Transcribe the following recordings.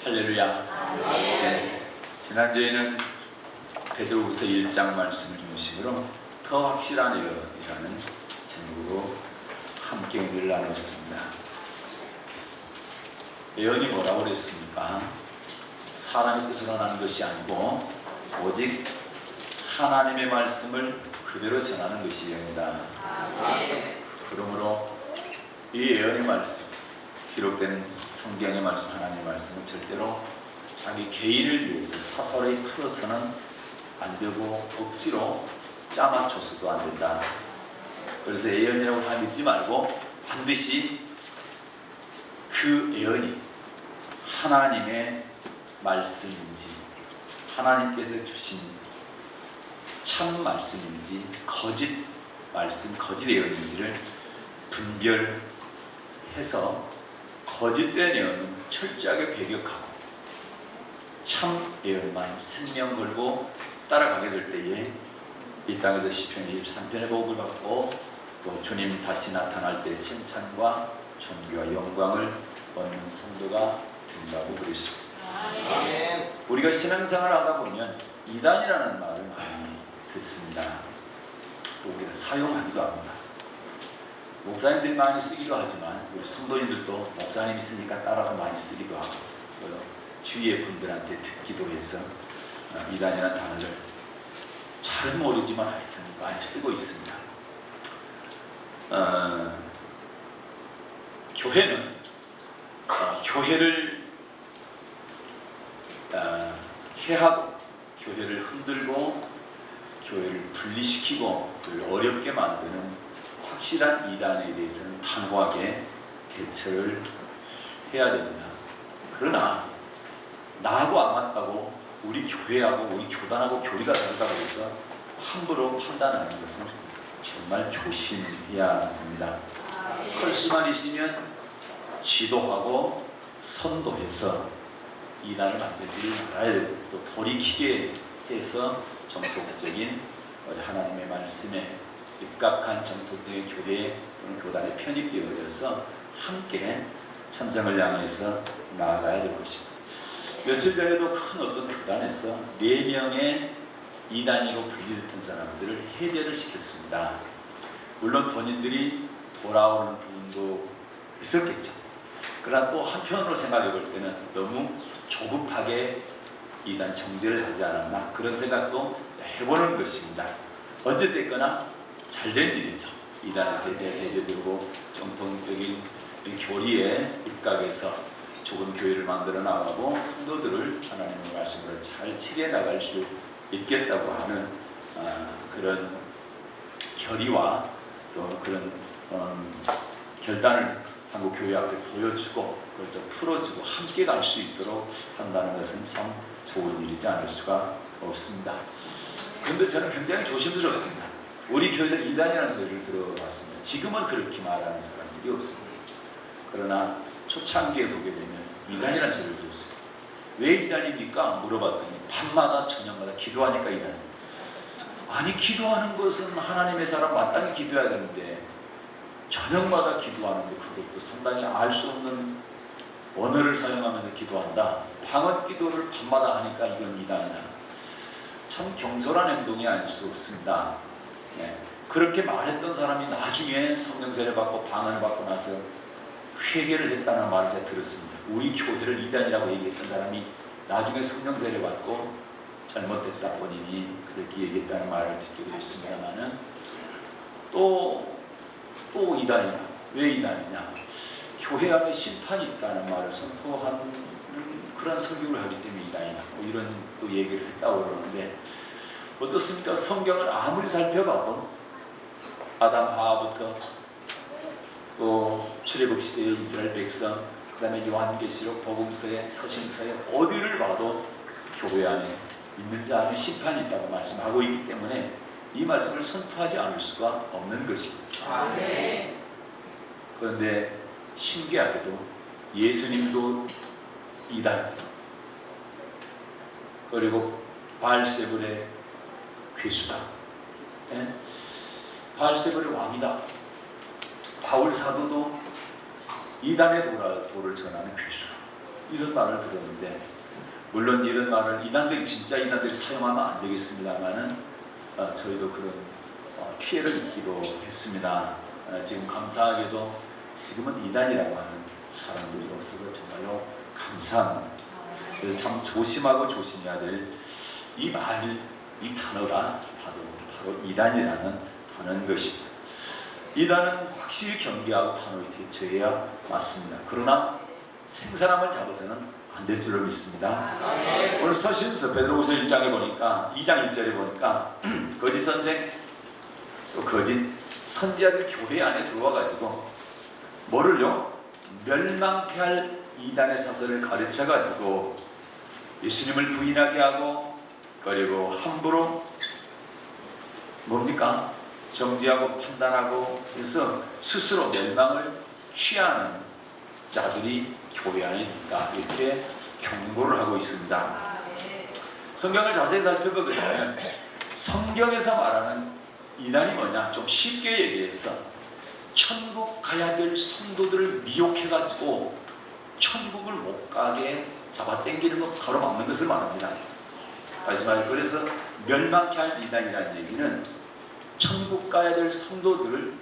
할렐루야. 네, 지난주에는 베드로후서 1장 말씀을 중심으로 더 확실한 예언이라는 제목으로 함께 은혜를 나눴습니다. 예언이 뭐라고 그랬습니까? 사람의 뜻으로 나는 것이 아니고 오직 하나님의 말씀을 그대로 전하는 것이 예언이다. 그러므로 이 예언의 말씀, 기록된 성경의 말씀, 하나님의 말씀은 절대로 자기 개인을 위해서 사설에 풀어서는 안 되고 억지로 짜맞춰서도 안 된다. 그래서 예언이라고 다 믿지 말고 반드시 그 예언이 하나님의 말씀인지, 하나님께서 주신 참 말씀인지, 거짓 말씀, 거짓 예언인지를 분별해서 거짓된 예언은 철저하게 배격하고 참 예언만 생명 걸고 따라가게 될 때에 이 땅에서 시편 23편의 복을 받고 또 주님 다시 나타날 때 칭찬과 존귀와 영광을 얻는 성도가 된다고 그랬습니다. 우리가 신앙생활을 하다 보면 이단이라는 말을 많이 듣습니다. 또 우리가 사용하기도 합니다. 목사님들이 많이 쓰기도 하지만 우리 성도님들도 목사님 있으니까 따라서 많이 쓰기도 하고 또 주위의 분들한테 듣기도 해서 이단이라는 단어를 잘은 모르지만 하여튼 많이 쓰고 있습니다. 교회는 교회를 해하고 교회를 흔들고 교회를 분리시키고 교회를 어렵게 만드는 확실한 이단에 대해서는 단호하게 대처를 해야 됩니다. 그러나 나하고 안 맞다고 우리 교회하고 우리 교단하고 교리가 다르다고 해서 함부로 판단하는 것은 정말 조심해야 됩니다. 할 수만 있으면 지도하고 선도해서 이단을 만들지 말아야 되고 또 돌이키게 해서 정통적인 하나님의 말씀에 입각한 정통적인 교회 또는 교단에 편입되어져서 함께 천상을 향해서 나아가야 될 것입니다. 며칠 전에도 큰 어떤 교단에서 4명의 이단이로 분리됐던 사람들을 해제를 시켰습니다. 물론 본인들이 돌아오는 부분도 있었겠죠. 그러나 또 한편으로 생각해 볼 때는 너무 조급하게 이단 정제를 하지 않았나 그런 생각도 해보는 것입니다. 어쨌든 잘된 일이죠. 이단에서 해제되고 정통적인 교리에 입각해서 좋은 교회를 만들어 나가고 성도들을 하나님의 말씀으로 잘 치게 나갈 수 있겠다고 하는 그런 결의와 또 그런 결단을 한국 교회 앞에 보여주고 그걸 또 풀어주고 함께 갈 수 있도록 한다는 것은 참 좋은 일이지 않을 수가 없습니다. 그런데 저는 굉장히 조심스럽습니다. 우리 교회는 이단이라는 소리를 들어봤습니다. 지금은 그렇게 말하는 사람들이 없습니다. 그러나 초창기에 보게 되면 이단이라는 소리를 들었습니다. 왜 이단입니까? 물어봤더니 밤마다 저녁마다 기도하니까 이단. 아니 기도하는 것은 하나님의 사람 마땅히 기도해야 되는데 저녁마다 기도하는데 그것도 상당히 알 수 없는 언어를 사용하면서 기도한다. 방언 기도를 밤마다 하니까 이건 이단이다. 참 경솔한 행동이 아닐 수 없습니다. 그렇게 말했던 사람이 나중에 성령 세례 받고 방언을 받고 나서 회개를 했다는 말을 제가 들었습니다. 우리 교회를 이단이라고 얘기했던 사람이 나중에 성령 세례 받고 잘못됐다 본인이 그렇게 얘기했다는 말을 듣기도 했습니다만은 또 이단이냐? 왜 이단이냐? 교회 안에 심판이 있다는 말을 선포하는 그런 설교를 하기 때문에 이단이다. 이런 또 얘기를 했다고 그러는데 어떻습니까? 성경을 아무리 살펴봐도 아담 하와부터 또 출애굽 시대의 이스라엘 백성, 그 다음에 요한계시록, 복음서에, 서신서에 어디를 봐도 교회 안에 있는 자 안에 심판이 있다고 말씀하고 있기 때문에 이 말씀을 선포하지 않을 수가 없는 것입니다. 아멘. 그런데 신기하게도 예수님도 이단, 그리고 바알세불의 괴수다. 바알세불의 왕이다. 바울 사도도 이단의 도를 전하는 괴수다. 이런 말을 들었는데, 물론 이런 말을 이단들이 진짜 이단들이 사용하면 안 되겠습니다만은 저희도 그런 피해를 입기도 했습니다. 지금 감사하게도 지금은 이단이라고 하는 사람들이 없어서 정말로 감사합니다. 그래서 참 조심하고 조심해야 될 이 말, 이 단어가 바로 이단이라는 단어인 것입니다. 이단은 확실히 경계하고 단호히 대처해야 맞습니다. 그러나 생사람을 잡아서는 안 될 줄로 믿습니다. 오늘 서신서 베드로후서 1장에 보니까 2장 1절에 보니까 거짓 선생 또 거짓 선지자들 교회 안에 들어와 가지고 뭐를요? 멸망케 할 이단의 사설을 가르쳐 가지고 예수님을 부인하게 하고, 그리고 함부로 뭡니까? 정죄하고 판단하고, 그래서 스스로 멸망을 취하는 자들이 교회 안에 있다, 이렇게 경고를 하고 있습니다. 성경을 자세히 살펴보게 되면 성경에서 말하는 이단이 뭐냐? 좀 쉽게 얘기해서 천국 가야 될 성도들을 미혹해가지고 천국을 못 가게 잡아당기는 것, 가로막는 것을 말합니다. 다시 말해, 그래서 멸망케 할 이단이라는 얘기는 천국 가야 될 성도들을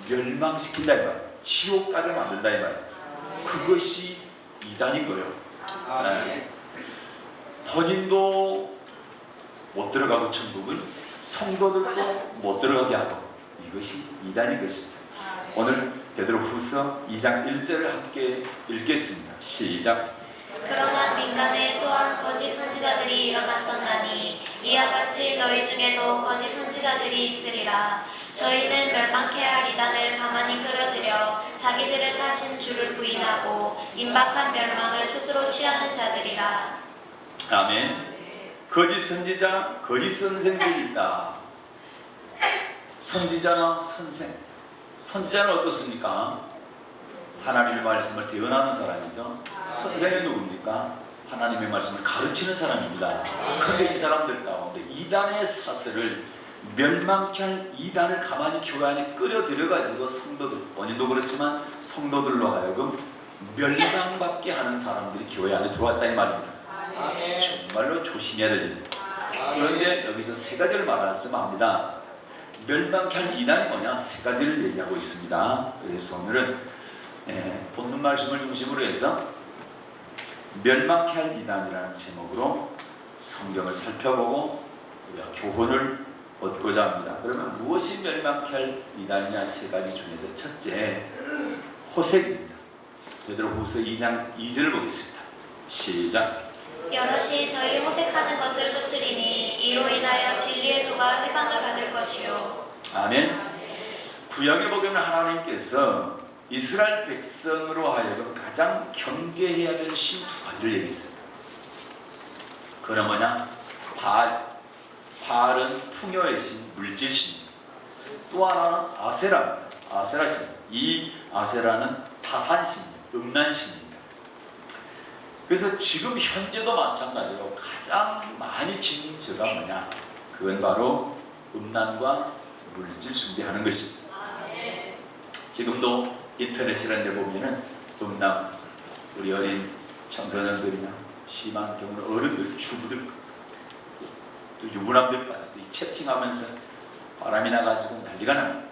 멸망시킨다 이 말, 지옥 가게 만든다 이 말. 그것이 이단인 거예요. 본인도 못 들어가고 천국을, 성도들도 못 들어가게 하고, 이것이 이단인 것입니다. 오늘 베드로후서 2장 1절을 함께 읽겠습니다. 시작. 그러나 민간에 또한 거짓 선지자들이 일어났었나니 이와 같이 너희 중에도 거짓 선지자들이 있으리라. 저희는 멸망케 할 이단을 가만히 끌어들여 자기들을 사신 주를 부인하고 임박한 멸망을 스스로 취하는 자들이라. 아멘. 거짓 선지자, 거짓 선생들이 있다. 선지자나 선생. 선지자는 어떻습니까? 하나님의 말씀을 대언하는 사람이죠. 선생은 누굽니까? 하나님의 말씀을 가르치는 사람입니다. 그런데 이 사람들 가운데 이단의 사슬을, 멸망케 할 이단을 가만히 교회 안에 끌어들여가지고 성도들, 본인도 그렇지만 성도들로 하여금 멸망받게 하는 사람들이 교회 안에 들어왔다 이 말입니다. 정말로 조심해야 됩니다. 그런데 여기서 세 가지를 말씀합니다. 멸망케 할 이단이 뭐냐? 세 가지를 얘기하고 있습니다. 그래서 오늘은 본문 말씀을 중심으로 해서 멸망케 할 이단이라는 제목으로 성경을 살펴보고 우리가 교훈을 얻고자 합니다. 그러면 무엇이 멸망케 할 이단이냐? 세 가지 중에서 첫째, 호색입니다. 베드로후서 2장 2절을 보겠습니다. 시작. 여럿이 저희 호색하는 것을 쫓으리니 이로 인하여 진리의 도가 해방을 받을 것이요. 아멘. 구약에 보면 하나님께서 이스라엘 백성으로 하여금 가장 경계해야 될 신 두 가지를 얘기했어요. 그건 뭐냐? 바알은 풍요의 신, 물질신입니다. 또 하나는 아세라입니다. 아세라신. 이 아세라는 타산신입니다. 음란신입니다. 그래서 지금 현재도 마찬가지로 가장 많이 지닌 죄가 뭐냐? 그건 바로 음란과 물질 숭배하는 것입니다. 지금도 인터넷이라는 데 보면은 음란, 우리 어린 청소년들이나 심한 경우는 어른들, 주부들, 또 유부남들까지도 이 채팅하면서 바람이 나가지고 난리가 납니다.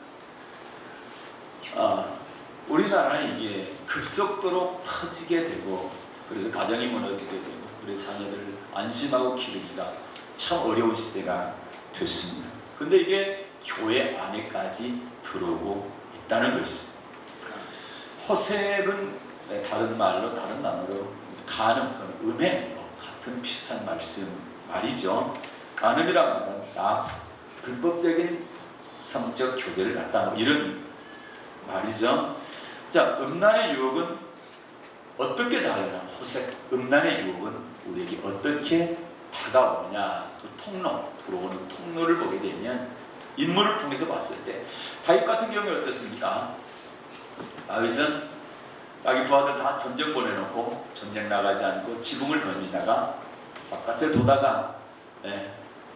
우리나라에 이게 급속도로 퍼지게 되고, 그래서 가정이 무너지게 되고, 우리 자녀들을 안심하고 기르기가 참 어려운 시대가 됐습니다. 근데 이게 교회 안에까지 들어오고 있다는 것입니다. 호색은 다른 말로, 다른 단어로 간음 또는 음행, 같은 비슷한 말이죠. 간음이라는 말은 납부, 불법적인 성적 교제를 갖다 이런 말이죠. 자, 음란의 유혹은 어떻게 다르냐? 호색, 음란의 유혹은 우리에게 어떻게 다가오느냐? 그 통로, 들어오는 통로를 보게 되면 인물을 통해서 봤을 때 다윗 같은 경우에 어떻습니까? 다윗은 자기 부하들 다 전쟁 보내놓고 전쟁 나가지 않고 지붕을 건지다가 바깥을 보다가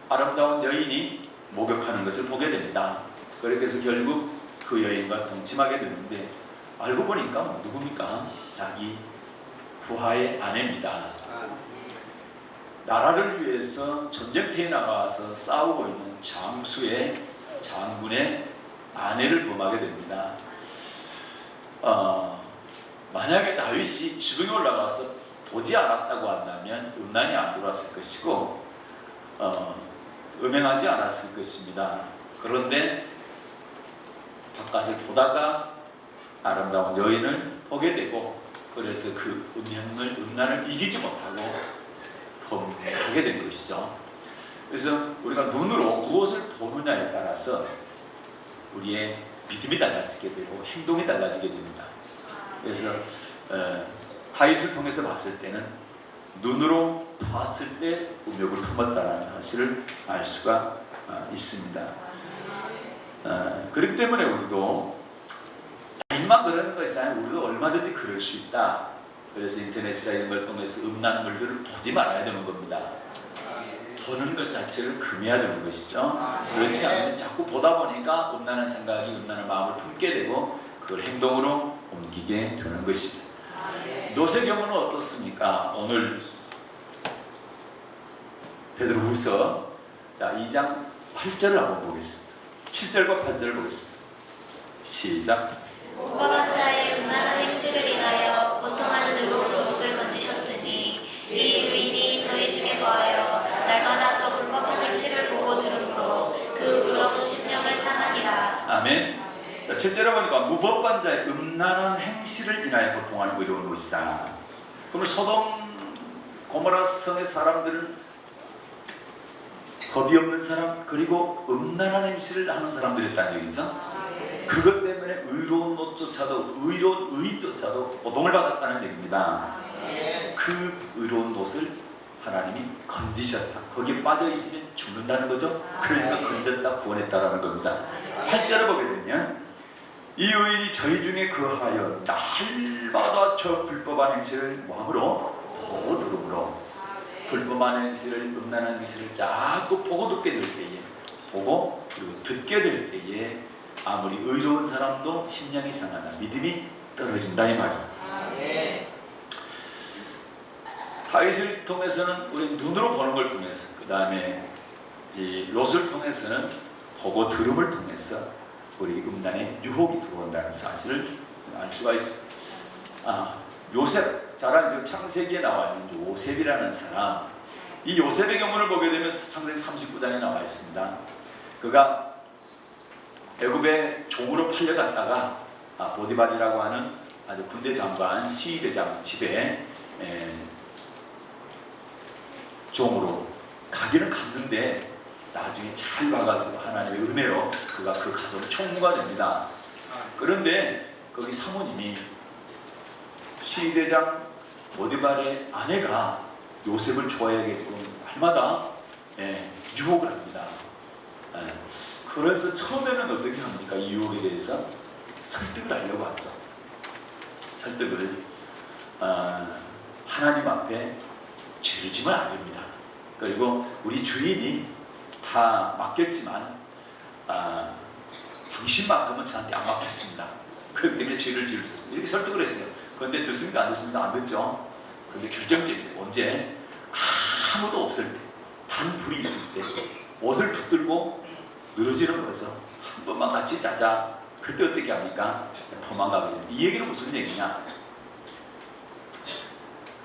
아름다운 여인이 목욕하는 것을 보게 됩니다. 그래서 결국 그 여인과 동침하게 되는데 알고 보니까 누굽니까? 자기 부하의 아내입니다. 나라를 위해서 전쟁터에 나가서 싸우고 있는 장군의 아내를 범하게 됩니다. 만약에 다윗이 지붕에 올라가서 보지 않았다고 한다면 음란이 안 들어왔을 것이고 음행하지 않았을 것입니다. 그런데 바깥을 보다가 아름다운 여인을 보게 되고, 그래서 그 음란을 이기지 못하고 범하게 된 것이죠. 그래서 우리가 눈으로 무엇을 보느냐에 따라서 우리의 믿음이 달라지게 되고 행동이 달라지게 됩니다. 그래서 다윗을 통해서 봤을 때는 눈으로 봤을 때 음욕을 품었다는 사실을 알 수가 있습니다. 그렇기 때문에 우리도 다윗만 그러는 것이 아니라 우리도 얼마든지 그럴 수 있다. 그래서 인터넷이나 이런 걸 통해서 음란물들을 보지 말아야 되는 겁니다. 보는 것 자체를 금해야 되는 것이죠. 그렇지 않으면 자꾸 보다 보니까 음란한 생각이, 음란한 마음을 품게 되고 그걸 행동으로 옮기게 되는 것입니다. 롯의 경우는 어떻습니까? 오늘 베드로후서 2장 8절을 한번 보겠습니다. 7절과 8절을 보겠습니다. 시작. 불법한 자의 음란한 행실을 인하여 고통하는 의로운 옷을 건지셨으니 이 의인이 저희 중에 거하여 날마다 저 불법한 행실을 보고 들음으로 그 의로운 심령을 상하니라. 아멘. 7절에 보니까 무법한 자의 음란한 행실을 인하여 고통하는 의로운 옷이다. 그러면 소돔 고모라 성의 사람들은 법이 없는 사람, 그리고 음란한 행실을 하는 사람들이었다는 얘기죠. 그것 때문에 의로운 옷조차도, 의로운 의조차도 고통을 받았다는 얘기입니다. 그 의로운 옷을 하나님이 건지셨다. 거기에 빠져 있으면 죽는다는 거죠. 그러니까 건졌다, 구원했다라는 겁니다. 8절을 보게 되면 이 의인이 저희 중에 거하여 날마다 저 불법한 행실을 뭐함으로? 보고 들음으로. 불법한 행실을, 음란한 행실을 자꾸 보고 듣게 될 때에, 보고 그리고 듣게 될 때에 아무리 의로운 사람도 심령이 상하다, 믿음이 떨어진다 이 말입니다. 다윗을 통해서는 우리 눈으로 보는 걸 통해서, 그 다음에 이 롯을 통해서는 보고 들음을 통해서 우리 음란의 유혹이 들어온다는 사실을 알 수가 있습니다. 요셉, 잘 창세기에 나와 있는 요셉이라는 사람, 이 요셉의 경우를 보게 되면 창세기 39장에 나와 있습니다. 그가 애굽의 종으로 팔려갔다가 보디발이라고 하는 아주 군대 장관, 시위대장 집에 종으로 가기는 갔는데 나중에 잘 와가지고 하나님의 은혜로 그가 그 가정의 총무가 됩니다. 그런데 거기 사모님이 시위대장 보디발의 아내가 요셉을 좋아해가지고 날마다 유혹을 합니다. 그래서 처음에는 어떻게 합니까? 이 유혹에 대해서 설득을 하려고 하죠. 설득을 하나님 앞에 죄를 지면 안 됩니다. 그리고 우리 주인이 다 맡겼지만 당신만큼은 저한테 안 맡겼습니다. 그렇기 때문에 죄를 지을 수 없습니다. 이렇게 설득을 했어요. 그런데 듣습니까? 안 듣습니까? 안 듣죠. 그런데 결정적인 게 언제? 아무도 없을 때, 단 둘이 있을 때 옷을 붙들고 늘어지는 거서 한 번만 같이 자자. 그때 어떻게 합니까? 도망가게 됩니다. 이 얘기는 무슨 얘기냐?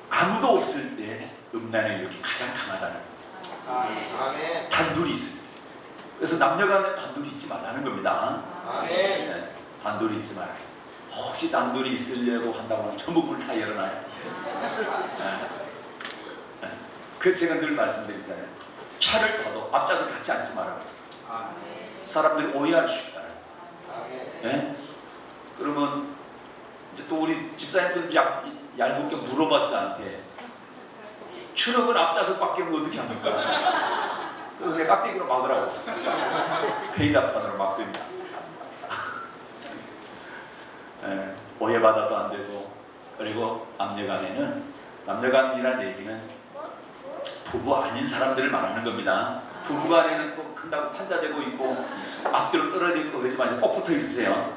아무도 없을 때 음란의 유혹이 가장 강하다는 거예요. 단둘이 있을 때. 그래서 남녀간에 단둘이 있지 말라는 겁니다. 단둘이 있지 말아요. 혹시 단둘이 있으려고 한다고 하면 전부 문 다 열어놔야 돼요. 그래서 제가 늘 말씀드리잖아요. 차를 타도 앞좌석 같이 앉지 말아요. 사람들이 오해할 수 있다. 그러면 이제 또 우리 집사님들 얄궂게 물어봤지 않게 추럭은 앞좌석밖에 어떻게 합니까? 그래서 내가 깍대기로 막으라고 했어요. 페이다판으로 막든지. 오해받아도 안 되고. 그리고 남녀간이라는 얘기는 부부 아닌 사람들을 말하는 겁니다. 부부가 안에는 또 큰다고 판자되고 있고 앞뒤로 떨어져 있고 그러지 마시고 꼭 붙어 있으세요.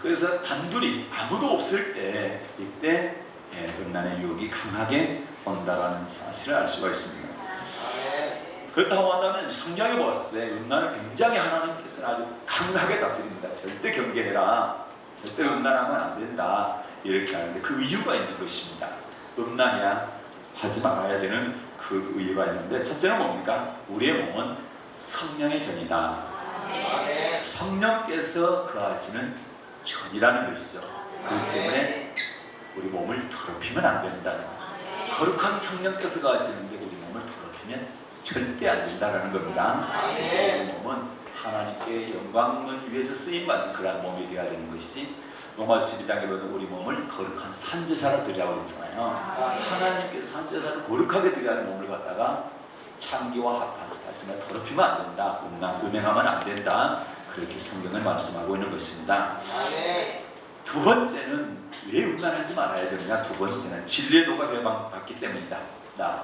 그래서 단둘이 아무도 없을 때 이때 음란의 유혹이 강하게 온다라는 사실을 알 수가 있습니다. 그렇다고 한다면 성경에 보았을 때 음란을 굉장히 하나님께서는 아주 강하게 다스립니다. 절대 경계해라, 절대 음란하면 안 된다, 이렇게 하는데 그 이유가 있는 것입니다. 음란이야 하지 말아야 되는 그 이유가 있는데, 첫째는 뭡니까? 우리의 몸은 성령의 전이다. 성령께서 거하시는 전이라는 것이죠. 그렇기 때문에 우리 몸을 더럽히면 안 된다는, 거룩한 성령께서 거하시는데 우리 몸을 더럽히면 절대 안 된다는 겁니다. 그래서 우리 몸은 하나님께 영광을 위해서 쓰임받는 그러한 몸이 되어야 되는 것이지, 로마서 12장에 보면 우리 몸을 거룩한 산제사로 드리라고 했잖아요. 하나님께서 산제사를 거룩하게 드려야 하는 몸을 갖다가 창기와 합한 다스며 더럽히면 안 된다, 음행하면 안 된다, 그렇게 성경을 말씀하고 있는 것입니다. 두 번째는 왜 음란하지 말아야 되느냐? 두 번째는 진리의 도가 회방받기 때문이다.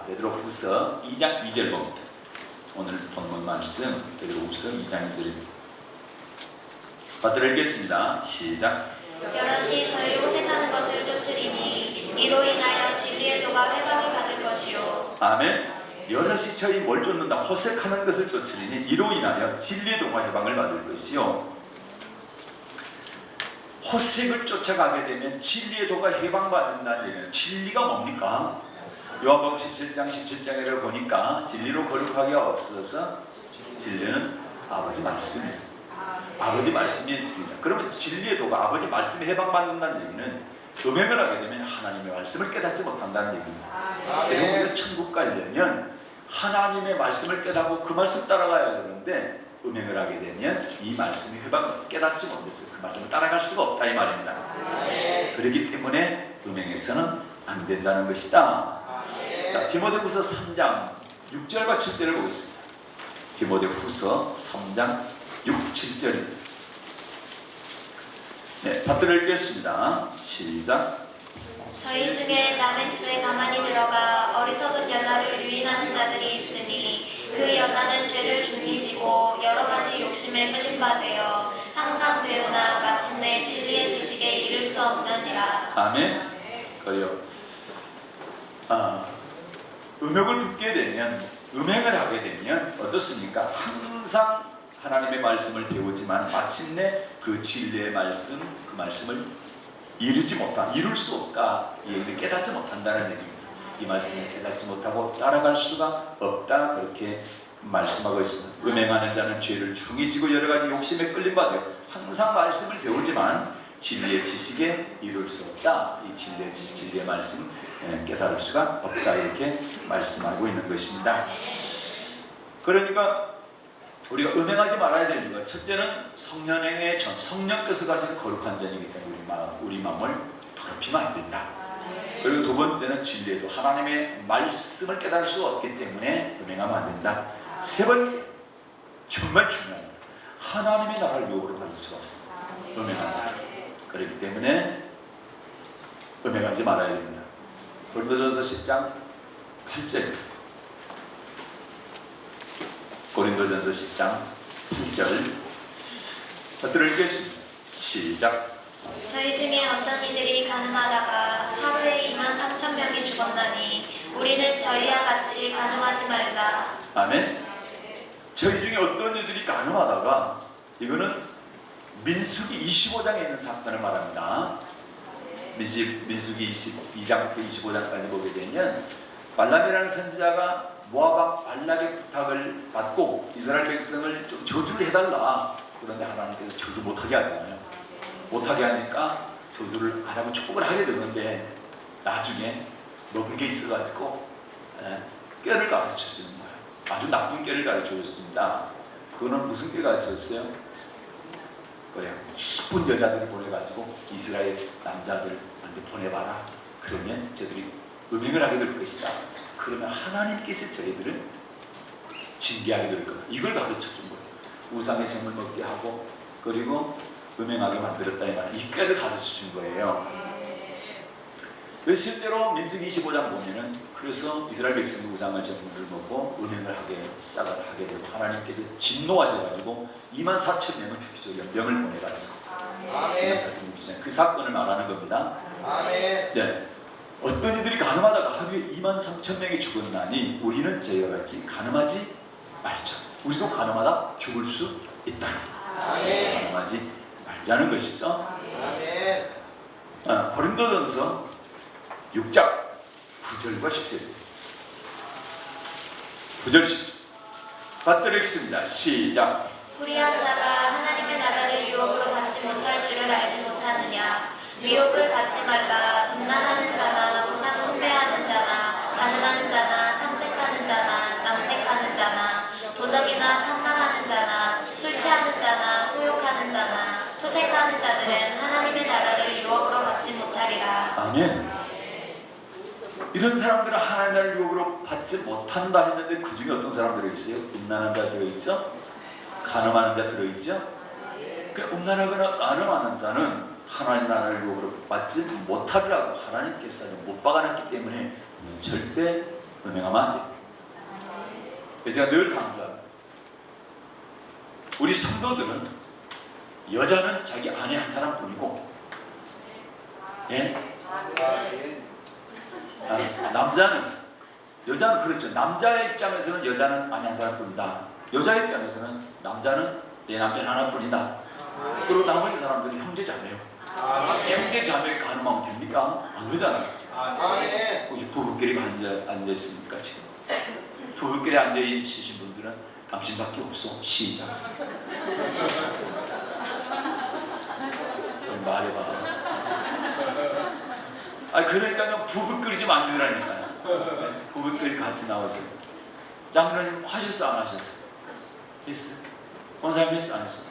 베드로후서 2장 2절 봅니다. 오늘 본문 말씀 베드로후서 2장 2절입니다. 받들어 읽겠습니다. 시작. 여럿이 저희 호색하는 것을 쫓으리니 이로 인하여 진리의 도가 회방을 받을 것이요. 아멘. 여럿이 저희 뭘 쫓는다? 호색하는 것을 쫓으리니 이로 인하여 진리의 도가 회방을 받을 것이요. 호색을 쫓아가게 되면 진리의 도가 해방받는다는 얘기는, 진리가 뭡니까? 요한복음 17장 17장에 보니까 진리로 거룩하게 없어서 진리는 아버지 말씀이에요. 아버지 말씀이 진리다. 그러면 진리의 도가 아버지 말씀에 해방받는다는 얘기는 음행을 하게 되면 하나님의 말씀을 깨닫지 못한다는 얘기입니다. 그래서 우리가 천국 가려면 하나님의 말씀을 깨닫고 그 말씀 따라가야 되는데, 음행을 하게 되면 이 말씀이 깨닫지 못해서 그 말씀을 따라갈 수가 없다, 이 말입니다. 그렇기 때문에 음행에서는 안 된다는 것이다. 자, 디모데후서 3장 6절과 7절을 보겠습니다. 디모데후서 3장 6, 7절입니다. 네, 받들어 읽겠습니다. 시작. 저희 중에 남의 집에 가만히 들어가 어리석은 여자를 유인하는 자들이 있으니 그 여자는 죄를 중히 지고 여러 가지 욕심에 끌림바 되어 항상 배우나 마침내 진리의 지식에 이를 수 없느니라. 아멘. 그래요. 음욕을 듣게 되면, 음행을 하게 되면 어떻습니까? 항상 하나님의 말씀을 배우지만 마침내 그 진리의 말씀, 그 말씀을 이룰 수 없다, 이 얘기를 깨닫지 못한다는 얘기입니다. 이 말씀을 깨닫지 못하고 따라갈 수가 없다, 그렇게 말씀하고 있습니다. 음행하는 자는 죄를 중히 지고 여러 가지 욕심에 끌림받아요. 항상 말씀을 배우지만 진리의 지식에 이룰 수 없다, 이 진리의 지식, 진리의 말씀 깨달을 수가 없다, 이렇게 말씀하고 있는 것입니다. 그러니까 우리가 음행하지 말아야 될 이유가, 첫째는 성령의 전, 성령께서 가시는 거룩한 전이기 때문에 우리 마음을 더럽히면 안 된다. 그리고 두 번째는 진리의 도, 하나님의 말씀을 깨달을 수가 없기 때문에 음행하면 안 된다. 세 번째, 정말 중요합니다. 하나님의 나라를 유혹으로 받을 수가 없습니다, 음행한 사람. 그렇기 때문에 음행하지 말아야 됩니다. 고린도전서 10장 8절. 고린도전서 10장 8절 받들어 읽겠습니다. 시작. 저희 중에 어떤 이들이 가늠하다가 하루에 23,000명이 죽었나니 우리는 저희와 같이 가늠하지 말자. 아멘. 저희 중에 어떤 이들이 가늠하다가, 이거는 민수기 25장에 있는 사건을 말합니다. 민수기 22장부터 25장까지 보게 되면 발람이라는 선지자가 모압 발락의 부탁을 받고 이스라엘 백성을 좀 저주를 해달라. 그런데 하나님께서 저주 못하게 하잖아요. 못하게 하니까 저주를 안 하고 축복을 하게 되는데, 나중에 먹은 게 있어가지고 꾀를 가르쳐주는 거예요. 아주 나쁜 꾀를 가르쳐줬습니다. 그거는 무슨 꾀 가르쳤어요? 그래요. 이쁜 여자들을 보내가지고 이스라엘 남자들한테 보내봐라. 그러면 저들이 음행을 하게 될 것이다. 그러면 하나님께서 저희들을 징계하게 될 거다. 이걸 가르쳐준 거예요. 우상의 정을 먹게 하고, 그리고 음행하게 만들었다, 이 말은 이 꾀를 가르쳐준 거예요. 실제로 민수기 25장 보면은 그래서 이스라엘 백성이 우상을 제물을 먹고 음행을 하게 되고 하나님께서 진노하셔가지고 24,000명을 죽이죠. 연병을 보내가지고 24,000명 죽이잖아요. 그 사건을 말하는 겁니다. 네. 어떤 이들이 가늠하다가 하루에 23,000명이 죽었나니 우리는 저희와 같이 가늠하지 말자. 우리도 가늠하다 죽을 수 있다. 가늠하지 말자는 것이죠. 고린도전서 6장 9절과 10절 9절 10절 받들겠습니다. 시작. 불의한 자가 하나님의 나라를 유혹으로 받지 못할 줄을 알지 못하느냐. 미혹을 받지 말라. 음란하는 자나 우상 숭배하는 자나 간음하는 자나 탐색하는 자나 남색하는 자나 도적이나 탐망하는 자나 술 취하는 자나 후욕하는 자나 토색하는 자들은 하나님의 나라를 유혹으로 받지 못하리라. 아멘. 이런 사람들은 하나님의 나라를 유혹으로 받지 못한다 했는데 그 중에 어떤 사람들이 있어요? 음란한 자 들어있죠? 간음하는 자 들어있죠? 그 음란하거나 간음하는 자는 하나님 나라를 유혹으로 받지 못하리라고 하나님께서 못 박아놨기 때문에 절대 음행하면 안 돼요. 제가 늘 강조합니다. 우리 성도들은 여자는 자기 아내 한 사람뿐이고, 예? 여자는 그렇죠. 남자의 입장에서는 여자는 아내 한 사람뿐이다. 여자의 입장에서는 남자는 내 남편 하나뿐이다. 그리고 나머지 사람들은 형제 자매요. 형제 자매 가늠하면 됩니까? 안 되잖아요. 혹시 부부끼리 앉아 있습니까 지금? 부부끼리 앉아 있으신 분들은 당신밖에 없어. 시작. 말해봐. 그러니까 부부끼리 좀 앉으라니까요. 부부끼리 같이 나오세요. 장로님 하셨어 안 하셨어? 했어. 권사님 했어 안 했어?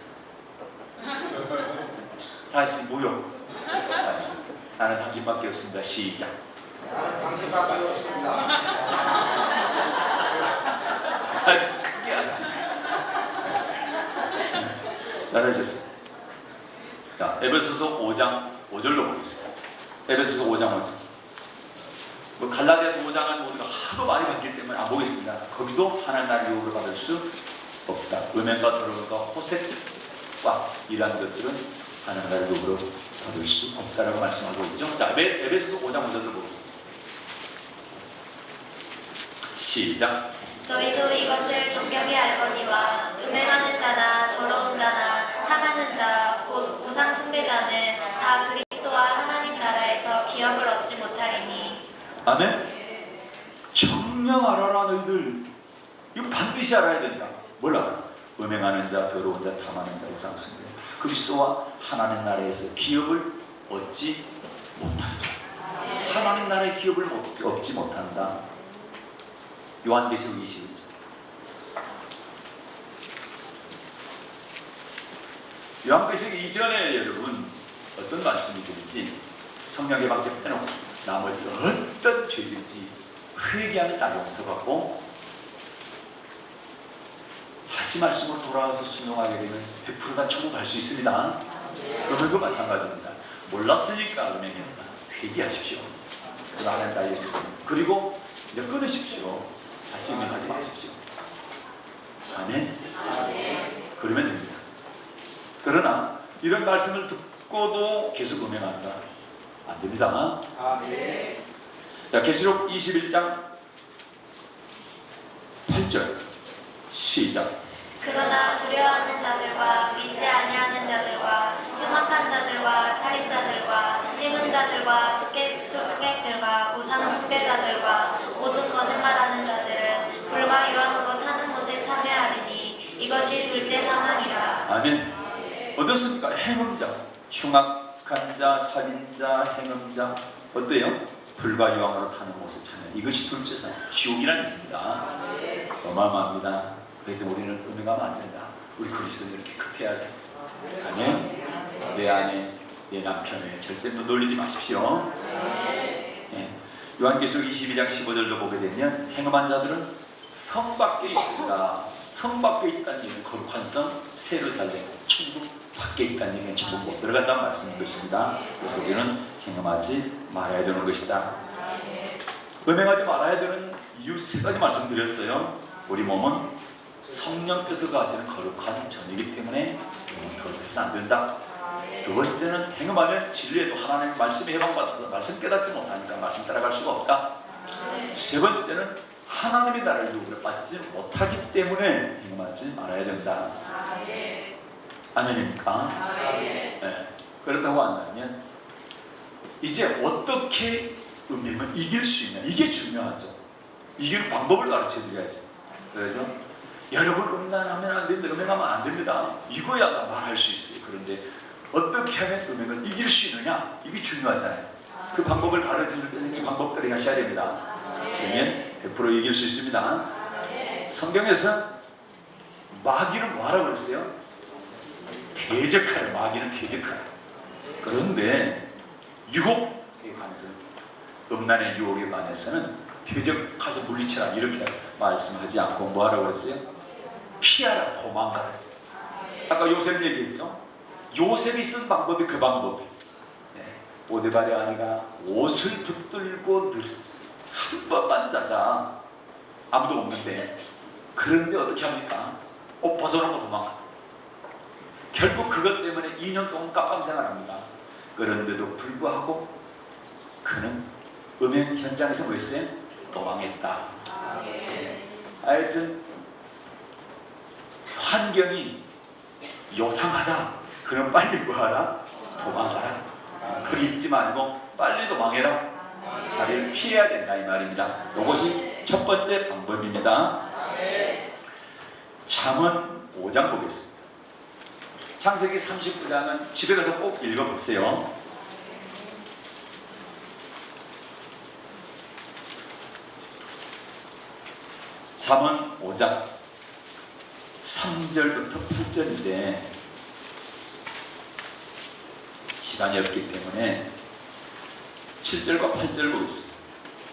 다 했어. 무효. 다 했어. 나는 당신밖에 없습니다. 시작. 나는 당신밖에 없습니다. 아주 크게 하시. 잘하셨어. 자, 에베소서 5장 5절로 보겠습니다. 에베소서 5장 5절. 갈라디아서 5장은 모두가 하도 많이 바뀌기 때문에 안 보겠습니다. 거기도 하나님 나라의 유혹을 받을 수 없다. 음행과 더러움과 호색과 이러한 것들은 하나님 나라의 유혹으로 받을 수 없다라고 말씀하고 있죠. 자, 에베소서 5장 5절로 보겠습니다. 시작. 너희도 이것을 정경히 알거니와 음행하는 자나 더러운 자나 탐하는 자 곧 우상 숭배자는 다 그리스도와 하나님 나라에서 기업을 얻지 못하리니. 아멘. 정녕 알아라 너희들. 이거 반드시 알아야 된다. 뭐라? 음행하는 자, 더러운 자, 탐하는 자, 우상 숭배 다 그리스도와 하나님 나라에서 기업을 얻지 못한다. 하나님 나라의 기업을 얻지 못한다. 요한계시록 21장. 요한계시록 이전에 여러분 어떤 말씀이 들을지 성령의 방제 빼놓고 나머지 어떤 죄든지 회개하면 다 용서받고 다시 말씀으로 돌아와서 순종하게 되면 100% 다 천국 갈 수 있습니다. 음행도 마찬가지입니다. 몰랐으니까 음행했다. 회개하십시오. 그 다음에 다 예수님. 그리고 이제 끊으십시오. 다시 음행하지 마십시오. 아멘. 그러면 됩니다. 그러나 이런 말씀을 듣고도 계속 음행한다. 안 됩니다. 자, 계시록 21장 8절 시작. 그러나 두려워하는 자들과 믿지 아니하는 자들과 흉악한 자들과 살인자들과 행음자들과 술객들과 우상 숭배자들과 모든 거짓말하는 자들은 불과 유황으로 타는 못에 참여하리니 이것이 둘째 사망이라. 아멘. 어떻습니까? 행음자, 흉악한 자, 살인자, 행음자 어때요? 불과 유황으로 타는 못에 참여. 이것이 둘째 사망, 지옥이라는 얘기입니다. 어마어마합니다. 그렇기 때문에 우리는 음행하면 안 된다. 우리 그리스도인은 깨끗해야 돼. 아멘. 내 아내, 내 남편을 절대 놀리지 마십시오. 네. 요한계시록 22장 15절로 보게 되면 행음한 자들은 성 밖에 있습니다. 성 밖에 있다는 얘기는 거룩한 성, 세르살렘, 천국 밖에 있다는 얘기는 천국 못 들어간다는 말씀인 것입니다. 그래서 우리는 행음하지 말아야 되는 것이다. 음행하지 말아야 되는 이유 세 가지 말씀드렸어요. 우리 몸은 성령께서 가시는 거룩한 전이기 때문에 더럽혀서는 안 된다. 두 번째는 행음하면 진리에도 하나님의 말씀에 해방받아서 말씀 깨닫지 못하니까 말씀 따라갈 수가 없다. 세 번째는 하나님이 나를 유혹에 빠지지 못하기 때문에 행음하지 말아야 된다. 아멘입니까? 네. 그렇다고 한다면 이제 어떻게 음행을 이길 수 있냐, 이게 중요하죠. 이길 방법을 가르쳐 드려야죠. 그래서 여러분 음란하면 안 됩니다, 음행하면 안 됩니다, 이거야 말할 수 있어요. 그런데 어떻게 하면 음행을 이길 수 있느냐, 이게 중요하잖아요. 그 방법을 가르쳐 줄 때는 이 방법대로 하셔야 됩니다. 그러면 100% 이길 수 있습니다. 성경에서 마귀는 뭐하라고 그랬어요? 쾌적하여, 마귀는 쾌적하여. 그런데 유혹에 관해서, 음란의 유혹에 관해서는 쾌적해서 물리쳐라 이렇게 말씀하지 않고 뭐하라고 그랬어요? 피하라, 도망가라 했어요. 아까 요셉 얘기했죠? 요셉이 쓴 방법이 그 방법이에요. 보디발의 아내가 옷을 붙들고 한 번만 자자, 아무도 없는데. 그런데 어떻게 합니까? 옷 벗어놓고 도망가. 결국 그것 때문에 2년 동안 깜빵생활합니다. 그런데도 불구하고 그는 음행 현장에서 뭐 했어요? 도망했다. 하여튼 환경이 요상하다, 그럼 빨리 뭐하라? 도망가라. 그리 있지 말고 빨리 도망해라. 자리를 피해야 된다, 이 말입니다. 이것이 첫 번째 방법입니다. 잠언 5장 보겠습니다. 창세기 39장은 집에 가서 꼭 읽어보세요. 잠언 5장 3절부터 8절인데 시간이 없기 때문에 7절과 8절 보겠습니다.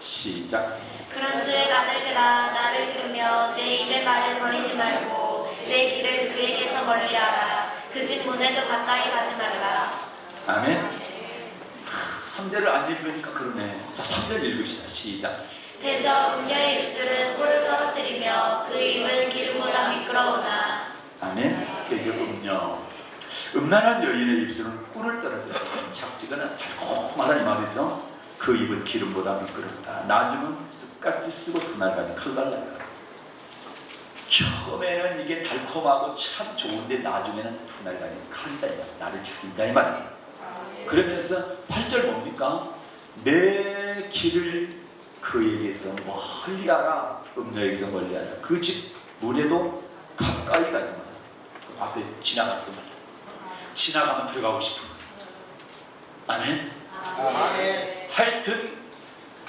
시작. 그런즉 아들들아, 나를 들으며 내 입의 말을 버리지 말고 내 길을 그에게서 멀리하라. 그 집 문에도 가까이 가지 말라. 아멘. 3절을 안 읽으니까 그러네. 자, 3절 읽읍시다. 시작. 대저 음녀의 입술은 꿀을 떨어뜨리며 그 입은 기름보다 미끄러우나. 아멘. 대저 음녀. 음란한 여인의 입술은 꿀을 떨어뜨린다. 작지근한 달콤하다 이 말이죠. 그 입은 기름보다 미끄럽다. 나중은 쑥같이 쓰고 분할가는 칼날날까. 처음에는 이게 달콤하고 참 좋은데 나중에는 분할가진 칼이다 이 말. 나를 죽인다 이 말이야. 그러면서 8절 뭡니까? 내 길을 그에게서 멀리하라. 음녀에게서 멀리하라. 그 집 문에도 가까이 가지 마라. 그 앞에 지나가지도 말라. 지나가면 들어가고 싶은 거야. 아멘. 아멘. 하여튼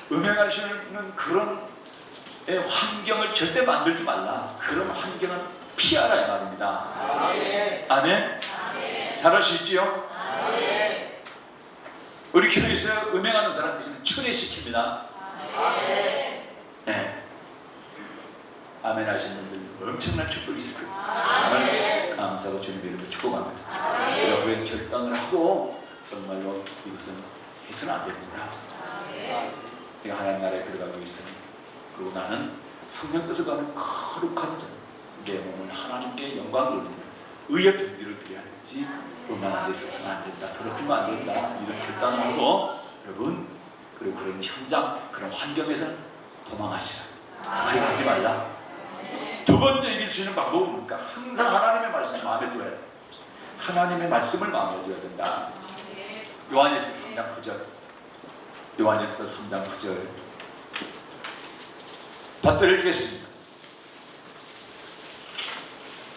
음행할 수 있는 그런 환경을 절대 만들지 말라. 그런 환경은 피하라 이 말입니다. 아멘. 아멘. 잘할 수 있지요? 아멘. 우리 교회에서 음행하는 사람들은 철회시킵니다. 아멘. 네. 아멘 하시는 분들 엄청난 축복이 있을 거예요. 정말 감사하고 주님 이름으로 축복합니다. 여러분 결단을 하고 정말로 이것은 해서는 안 되는구나. 내가 하나님 나라에 들어가고 있으니, 그리고 나는 성령께서 가는 거룩한 점, 내 몸을 하나님께 영광 돌리는 의의 병기로 드려야 되지, 음란한 데 있어서는 안 된다, 더럽히면 안 된다, 이런 결단을 하고 여러분, 그리고 그런 현장, 그런 환경에서 도망하시라. 가까이 가지 말라. 두 번째 이길 수 있는 방법은 뭡니까? 항상 하나님의 말씀을 마음에 둬야 돼. 하나님의 말씀을 마음에 둬야 된다. 요한일서 3장 9절. 요한일서 3장 9절. 받들어 읽겠습니다.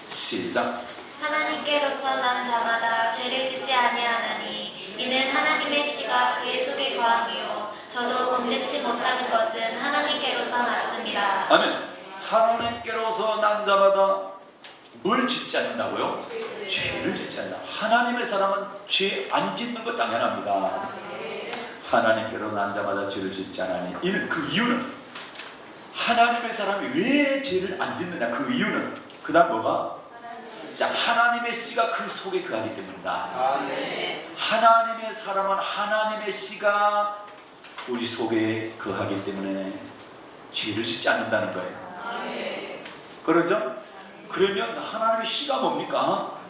시작. 하나님께로서 난 자마다 죄를 짓지 아니하나니 이는 하나님의 씨가 그의 속에 거함이요 저도 범죄치 못하는 것은 하나님께로서 났습니다. 아멘. 하나님께로서 난 자마다 뭘 짓지 않는다고요? 죄를 짓지 않는다. 하나님의 사람은 죄 안 짓는 것 당연합니다. 하나님께로 난 자마다 죄를 짓지 않으니, 이는 그 이유는, 하나님의 사람이 왜 죄를 안 짓느냐, 그 이유는, 그 다음 뭐가? 자, 하나님의 씨가 그 속에 거하기 때문이다. 아멘. 하나님의 사람은 하나님의 씨가 우리 속에 거하기 때문에 죄를 짓지 않는다는 거예요. 그러죠? 그러면 하나님의 씨가 뭡니까?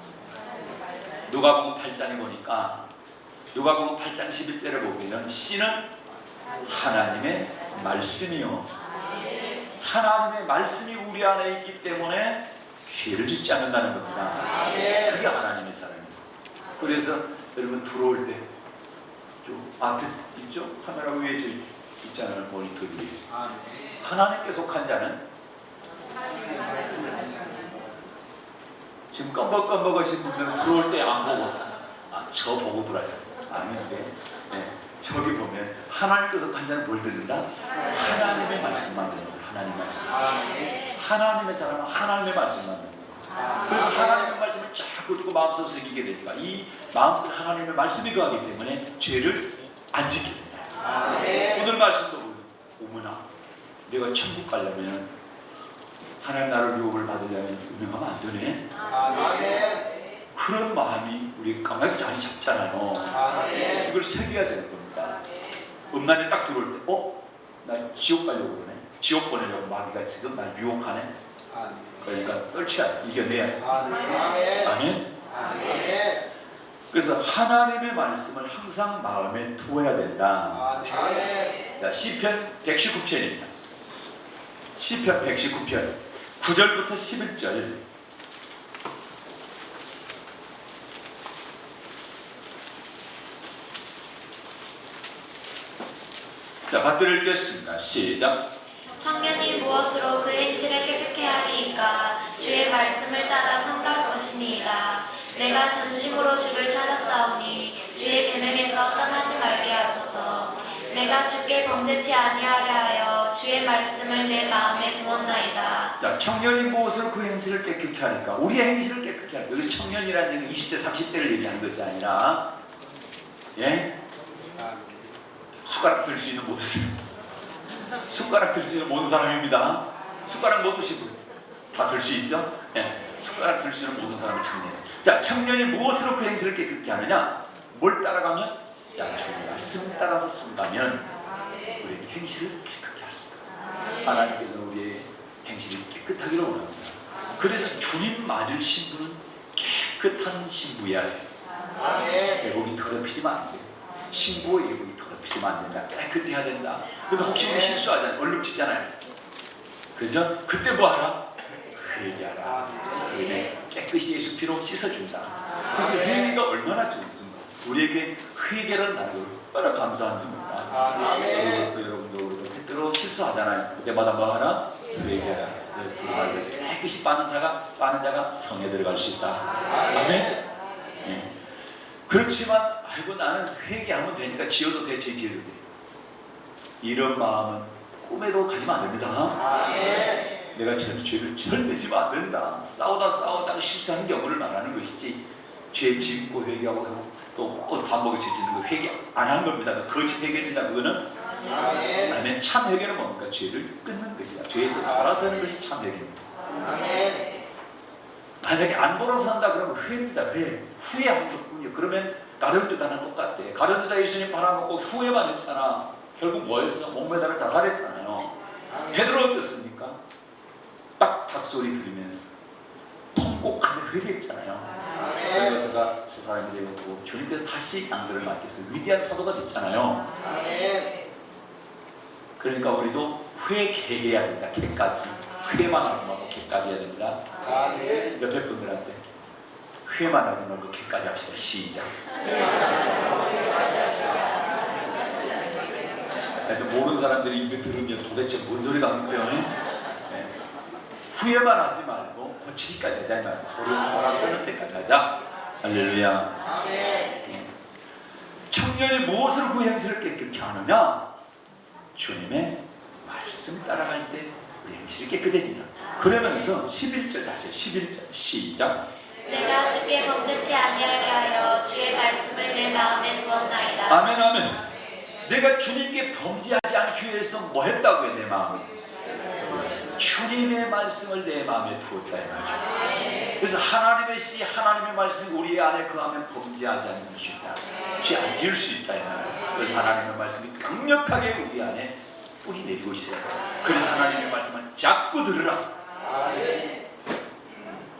누가복음 8장에 보니까 누가복음 8장 11절에 보면 씨는 하나님의 말씀이요. 하나님의 말씀이 우리 안에 있기 때문에 죄를 짓지 않는다는 겁니다. 그게 하나님의 사랑이에요. 그래서 여러분 들어올 때 좀 앞에 있죠? 카메라 위에 저 있잖아요. 모니터 위에. 하나님께 속한 자는 지금 껌벅껌벅하신 분들은 들어올 때 안 보고 저 보고 들어왔어요. 아닌데 저기 보면 하나님께 속한 자는 뭘 듣는다? 하나님의 말씀만 듣는다. 하나님의 말씀. 하나님의 사람은 하나님의 말씀만 듣는다. 그래서 하나님의 말씀을 자꾸 듣고 마음속에 새기게 되니까 이 마음속에 하나님의 말씀이 거하기 때문에 죄를 안 짓게 된다. 오늘 말씀도 어머나 내가 천국 가려면 하나님 나를 유업을 받으려면 음행하면 안 되네. 그런 마음이 우리 강하게 자리 잡잖아요. 이걸 새겨야 되는 겁니다. 음란에 딱 들어올 때 나 지옥 가려고 그러네. 지옥 보내려고 마귀가 지금 나 유혹하네. 그러니까 떨쳐야 이겨내야. 아멘. 그래서 하나님의 말씀을 항상 마음에 두어야 된다. 자, 시편 119편입니다. 시편 119편 9절부터 11절. 자, 받들어 읽겠습니다. 시작. 청년이 무엇으로 그 행실을 깨끗게 하리이까? 주의 말씀을 따라 삼갈 것이니이다. 내가 전심으로 주를 찾았사오니 주의 계명에서 떠나지 말게 하소서. 내가 주께 범죄치 아니하려 하여 주의 말씀을 내 마음에 두었나이다. 자, 청년이 무엇으로 그 행실을 깨끗게 하니까? 우리의 행실을 깨끗게 하니까. 여기 청년이라는 얘기는 20대 30대를 얘기하는 것이 아니라 숟가락 들 수 있는 모든 사람, 숟가락 들 수 있는 모든 사람입니다. 숟가락 못 드시고 다 들 수 있죠? 숟가락 들 수 있는 모든 사람을 청년. 자, 청년이 무엇으로 그 행실을 깨끗게 하느냐? 뭘 따라가면? 자, 주의 말씀 따라서 산다면 우리의 행실을 깨끗게 할 수 있다. 하나님께서는 우리의 행실이 깨끗하기를 원합니다. 그래서 주님 맞을 신부는 깨끗한 신부여야 돼. 예복이 더럽히지만 안 돼. 신부의 예복이 더럽히지만 안 된다. 깨끗해야 된다. 근데 혹시 우리 실수하잖아요. 얼룩지잖아요. 그죠? 그때 뭐 하라? 회개하라. 그러면 깨끗이 예수 피로 씻어준다. 그래서 회개가 얼마나 좋은지 우리에게 회개를 나누고 얼마나 감사한지 몰라. 저도 여러분도 우리도 때때로 실수하잖아요. 그때마다 뭐 하라? 회개하라. 두루마리를 깨끗이 빠는 자가 성에 들어갈 수 있다. 아멘. 그렇지만 아이고 나는 회개하면 되니까 지어도 돼. 지어도 돼. 이런 마음은 꿈에도 가지면 안 됩니다. 내가 죄를 절대 지면 안 된다. 싸우다 실수하는 경우를 말하는 것이지 죄 짓고 회개하고 또 반복에 죄 짓는 거 회개 안 하는 겁니다. 거짓 회개입니다. 그거는 아멘. 참 회개는 뭡니까? 죄를 끊는 것이다. 죄에서 돌아서는 것이 참 회개입니다. 만약에 안 돌아선다 그러면 회입니다. 후회한 것뿐이요. 그러면 가룟 유다나 똑같대. 가룟 유다 예수님 팔아먹고 후회만 했잖아. 결국 뭐였어? 목매달아 자살했잖아요. 베드로 어땠습니까? 딱 닭소리 들으면서 통곡하며 회개했잖아요. 그래서 제가 세 사람이 되었고 주님께서 다시 양들을 맡겨서 위대한 사도가 됐잖아요. 그러니까 우리도 회개해야 된다. 개까지. 회만 하지 말고 개까지 해야 됩니다. 옆에 분들한테 회만 하지 말고 개까지 합시다. 시작. 모르는 사람들이 이거 들으면 도대체 뭔 소리가 하는 거예요? 후회만 하지 말고 고치기까지 하자. 이 말. 돌아서는 때까지 하자. 할렐루야. 청년이 무엇으로 그 행실을 깨끗게 하느냐? 주님의 말씀 따라갈 때 우리 행실이 깨끗해진다. 그러면서 11절 다시 11절 시작. 내가 주께 범죄치 아니하려 하여 주의 말씀을 내 마음에 두었나이다. 아멘 아멘. 내가 주님께 범죄하지 않기 위해서 뭐 했다고요? 내 마음을 주님의 말씀을 내 마음에 두었다 이 말이에요. 그래서 하나님의 씨, 하나님의 말씀이 우리 안에 거하면 범죄하지 않는 것이 있다. 죄 안 지을 수 있다. 이 말이에요. 그래서 하나님의 말씀이 강력하게 우리 안에 뿌리 내리고 있어요. 그래서 하나님의 말씀을 자꾸 들으라.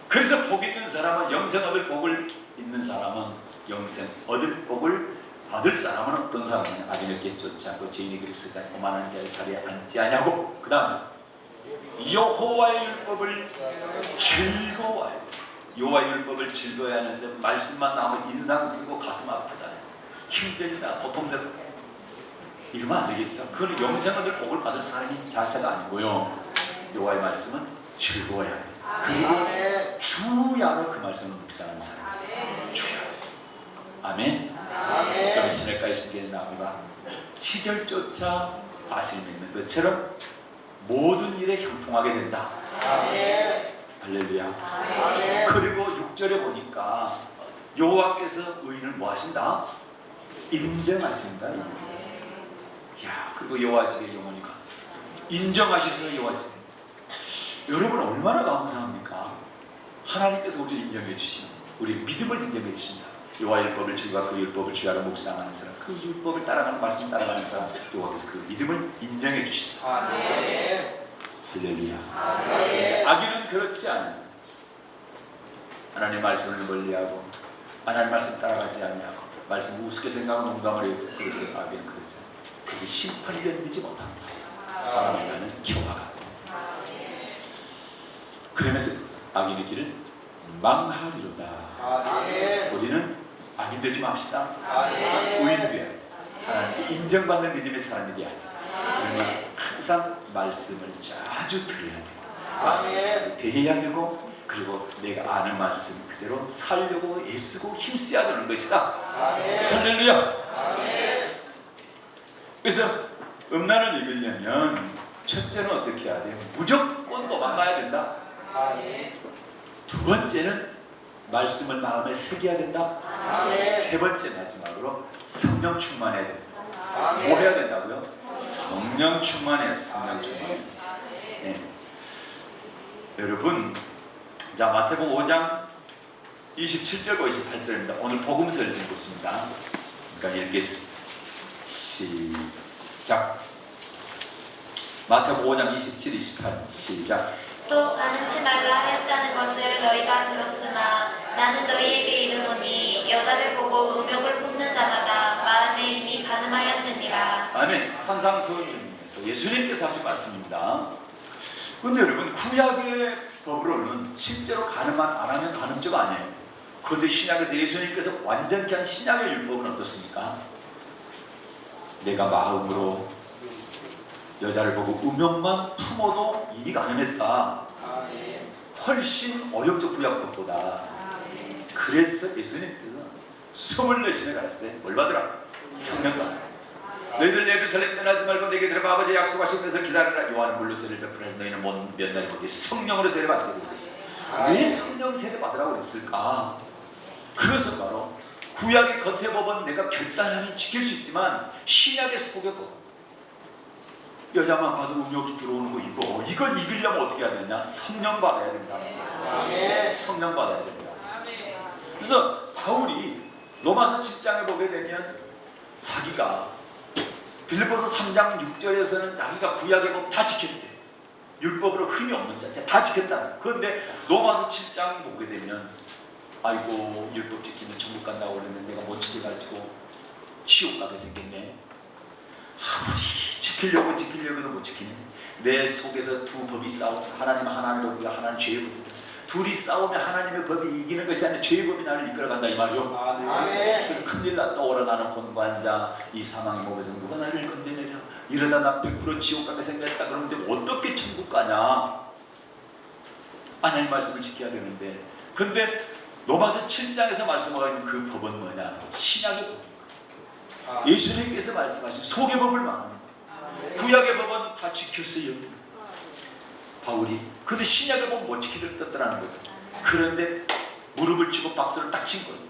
그래서 복 있는 사람은 영생 얻을 복을 있는 사람은 영생 얻을 복을 받을 사람은 어떤 사람은 악인에게 쫓지 않고 죄인이 그리스도 오만한 자의 자리에 앉지 아니하고 그 다음에 여호와의 율법을 즐거워해요. 여호와의 율법을 즐거워야 하는데 말씀만 나오면 인상 쓰고 가슴 아프다, 힘들다, 고통스럽다 이러면 안 되겠죠. 그건 영생 얻을 복을 받을 사람이 자세가 아니고요. 여호와의 말씀은 즐거워야 돼요. 그리고 주야로 그 말씀을 묵상하는 사람. 주야. 아멘. 그럼 시냇가에 있는 나무가 시절조차 다시를 맺는 것처럼 모든 일에 형통하게 된다. 할렐루야. 그리고 6절에 보니까 여호와께서 의인을 뭐 하신다? 인정하신다. 인정. 야, 그리고 여호와 집에 영원히 가. 인정하셔서 여호와 집에. 여러분 얼마나 감사합니까? 하나님께서 우리를 인정해 주시는, 우리 믿음을 인정해 주신다. 여호와 율법을 즐거워 그 율법을 주야로 묵상하는 사람, 그 율법을 따라가는 말씀 따라가는 사람, 여호와께서 그 믿음을 인정해 주신다. 할렐루야. 악인은 그렇지 않아요. 하나님 말씀을 멀리하고 하나님 말씀 따라가지 않냐고 말씀 우습게 생각하고 농담을 해도 그 악인은 그렇지 않아요. 그게 심판이 견디지 못합니다. 바람에 가는 기와가. 그러면서 악인의 길은 망하리로다. 우리는 악인 되지 맙시다. 의인 되어야 돼. 하나님께 인정받는 믿음의 사람이 되어야 돼. 그러면 항상 말씀을 자주 들어야 돼. 말씀을 자주 배워야 되고, 그리고 내가 아는 말씀 그대로 살려고 애쓰고 힘써야 되는 것이다. 할렐루야. 그래서 음란을 읽으려면 첫째는 어떻게 해야 돼요? 무조건 도망가야 된다. 두 번째는 말씀을 마음에 새겨야 된다. 세 번째 마지막으로 성령 충만해야 된다. 뭐 해야 된다고요? 성령 충만해야. 성령 충만해. 네. 여러분, 자 마태복음 5장 27절과 28절입니다. 오늘 복음서를 읽고 있습니다. 그러니까 읽겠습니다. 시작. 마태복음 5장 27, 28 시작. 또 가늠치 말라 하였다는 것을 너희가 들었으나 나는 너희에게 이르노니 여자를 보고 음욕을 품는 자마다 마음에 이미 가늠하였느니라. 아멘. 산상수훈 중에서 예수님께서 하신 말씀입니다. 근데 여러분, 구약의 법으로는 실제로 가늠 안 하면 가늠죄가 아니에요. 그런데 신약에서 예수님께서 완전히 한 신약의 율법은 어떻습니까? 내가 마음으로 여자를 보고 음욕만 품어도 이미 가늠했다. 훨씬 어렵죠, 구약법보다. 그래서 예수님께서 24시간을 가르쳤어요. 뭘 받으라? 성령 받으라. 너희들 예루살렘 떠나지 말고 내게 들어가 아버지 약속하신 것을 기다리라. 요한은 물로 세례를 베풀어서 너희는 몇 날이 못해 성령으로 세례 받게 되고 있어요. 왜 성령 세례 받으라고 그랬을까? 그것은 바로 구약의 겉의 법은 내가 결단하면 지킬 수 있지만 신약의 속의 법, 여자만 봐도 음욕이 들어오는 거 이걸 이기려면 어떻게 해야 되냐? 성령 받아야 된다는 거예요. 성령 받아야 된다. 그래서 바울이 로마서 7장에 보게 되면 자기가 빌립보서 3장 6절에서는 자기가 구약의 법 다 지켰대. 율법으로 흠이 없는 자 다 지켰다. 그런데 로마서 7장 보게 되면 아이고 율법 지키면 천국 간다고 그랬는데 내가 못 지켜가지고 지옥 가게 생겼네. 아버지 지키려고도 못 지키네. 내 속에서 두 법이 싸우고 하나님은 하나님의 법이고 하나님은 죄의 법이다. 둘이 싸우면 하나님의 법이 이기는 것이 아니라 죄의 법이 나를 이끌어간다 이 말이요. 그래서 큰일 났다. 오라 나는 곤고한 자 이 사망의 몸에서 누가 나를 건져내리라. 이러다 나 100% 지옥 가게 생겼다. 그런데 어떻게 천국 가냐? 하나님 말씀을 지켜야 되는데, 근데 로마서 7장에서 말씀하고 있는 그 법은 뭐냐? 신약의 법입니다. 예수님께서 말씀하신 속의 법을 말합니다. 구약의 법은 다 지켰어요, 바울이. 근데 신약의 법은 못 지키겠다는 거죠. 그런데 무릎을 치고 박수를 딱 친 거예요.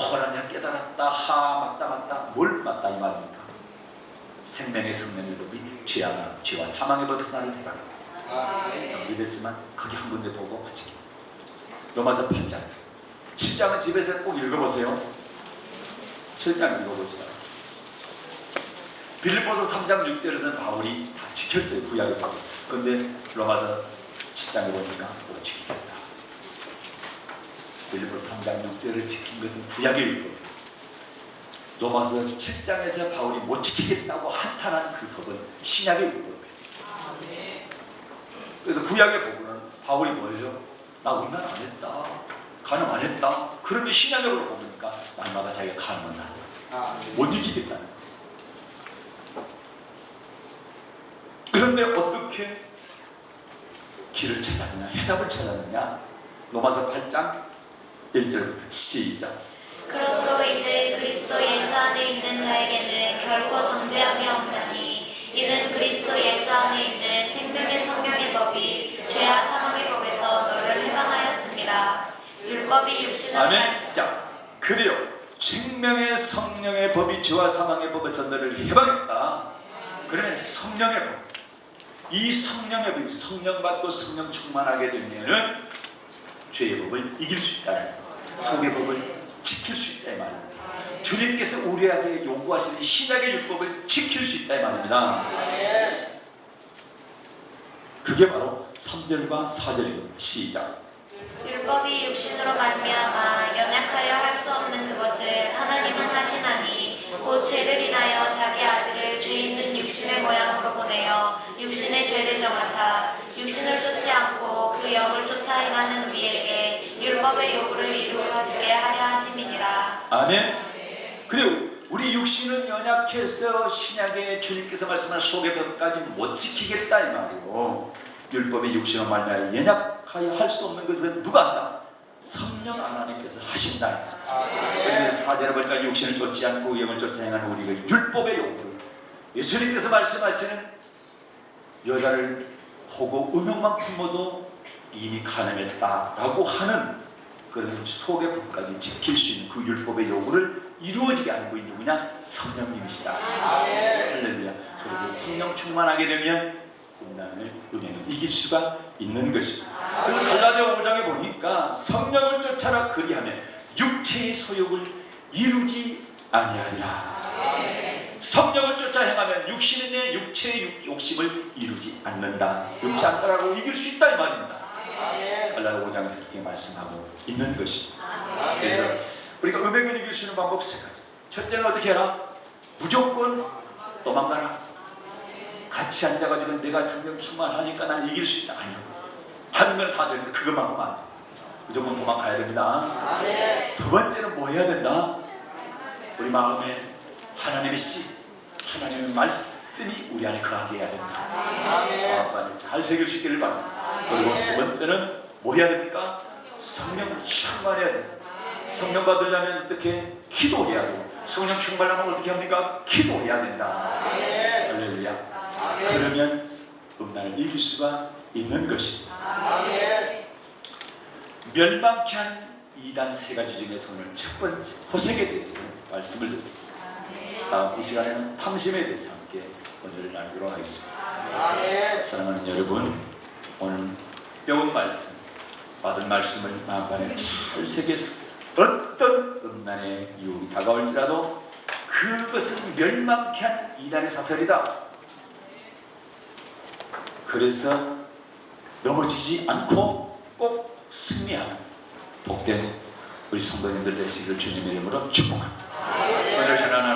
하나님 깨달았다. 맞다. 뭘 맞다 이 말입니까? 생명의 법이 죄와 사망의 법에서 나를 해방했다. 늦었지만 거기 한 군데 보고 마치기. 로마서 8장 7장은 집에서 꼭 읽어보세요. 7장 읽어보세요. 빌립보서 3장 6절에서는 바울이 다 지켰어요. 구약의 바울. 그런데 로마서 7장에 보니까 못 지키겠다. 빌립보서 3장 6절을 지킨 것은 구약의 율법. 로마서 7장에서 바울이 못 지키겠다고 한탄한 그 법은 신약의 율법이에요. 그래서 구약의 법은 바울이 뭐예요? 나 음란 안 했다, 간음 안 했다. 그런데 신약적으로 보니까 날마다 자기가 간음을 한다. 못 이기겠다는 거예요. 그런데 어떻게 길을 찾았느냐, 해답을 찾았느냐? 로마서 8장 1절부터 시작. 그러므로 이제 그리스도 예수 안에 있는 자에게는 결코 정죄함이 없나니 이는 그리스도 예수 안에 있는 생명의 성령의 법이 죄와 사망의 법에서 너를 해방하였습니다. 율법이 육신으로 아멘. 자, 그래요. 생명의 성령의 법이 죄와 사망의 법에서 너를 해방했다. 그러면 성령의 법, 이 성령의 법이 성령 받고 성령 충만하게 되면은 죄의 법을 이길 수 있다는 거예요. 속의 법을 지킬 수 있다 이 말입니다. 주님께서 우리에게 요구하시는 신약의 율법을 지킬 수 있다 이 말입니다. 그게 바로 3절과 4절입니다. 시작. 율법이 육신으로 말미암아 연약하여 할 수 없는 그것을 하나님은 하시나니 곧 죄를 인하여 자기 아들을 죄 있는 육신의 모양으로 보내어 육신의 죄를 정하사 육신을 쫓지 않고 그 영을 쫓아 행하는 우리에게 율법의 요구를 이루어지게 하려 하심이니라. 아멘. 그리고 우리 육신은 연약해서 신약의 주님께서 말씀한 속의 법까지 못 지키겠다 이 말이고, 율법의 육신으로 말미암아 연약하여 할 수 없는 것은 누가 한다? 성령 하나님께서 하신다. 그런데 4절에 보니까 육신을 쫓지 않고 영을 쫓아 행하는 우리가 율법의 요구를, 예수님께서 말씀하시는 여자를 보고 음욕만 품어도 이미 간음했다라고 하는 그런 속의 법까지 지킬 수 있는 그 율법의 요구를 이루어지게 하는 분이 누구냐? 성령님이시다. 할렐루야. 그래서 성령 충만하게 되면 음행을 이길 수가 있는 것입니다. 그래서 갈라디아 5장에 보니까 성령을 쫓아라 그리하면 육체의 소욕을 이루지 아니하리라. 성령을 쫓아 행하면 육신의 육체의 욕심을 이루지 않는다. 이루지 않더라고 이길 수 있다 이 말입니다. 갈라디아 5장에서 이렇게 말씀하고 있는 것입니다. 그래서 우리가 음행을 이길 수 있는 방법 3가지. 첫째는 어떻게 해라? 무조건 도망가라. 같이 앉아가지고 내가 성령 충만하니까 난 이길 수 있다. 아니요. 하는 건 다 되는데 그것만 하면 안 돼. 무조건 도망가야 됩니다. 두 번째는 뭐 해야 된다? 우리 마음에 하나님의 씨, 하나님의 말씀이 우리 안에 거하게 해야 된다. 마음 안에 잘 새길 수 있기를 바랍니다. 그리고 세 번째는 뭐 해야 됩니까? 성령 충만해야 됩니다. 성령 받으려면 어떻게? 기도해야 돼요. 성령 충만하면 어떻게 합니까? 기도해야 된다. 할렐루야. 그러면 음란을 이길 수가 있는 것입니다. 멸망케 한 이단 3가지 중에서 오늘 첫 번째 호색에 대해서 말씀을 드렸습니다. 다음 이 시간에는 탐심에 대해서 함께 오늘 나누도록 하겠습니다. 사랑하는 여러분, 오늘 배운 말씀, 받은 말씀을 마음판에 잘 새겨서 어떤 음란의 유혹이 다가올지라도 그것은 멸망케 한 이단의 사설이다. 그래서 넘어지지 않고 꼭 승리하는 복된 우리 성도님들 되시기를 주님의 이름으로 축복합니다. 오늘 전하는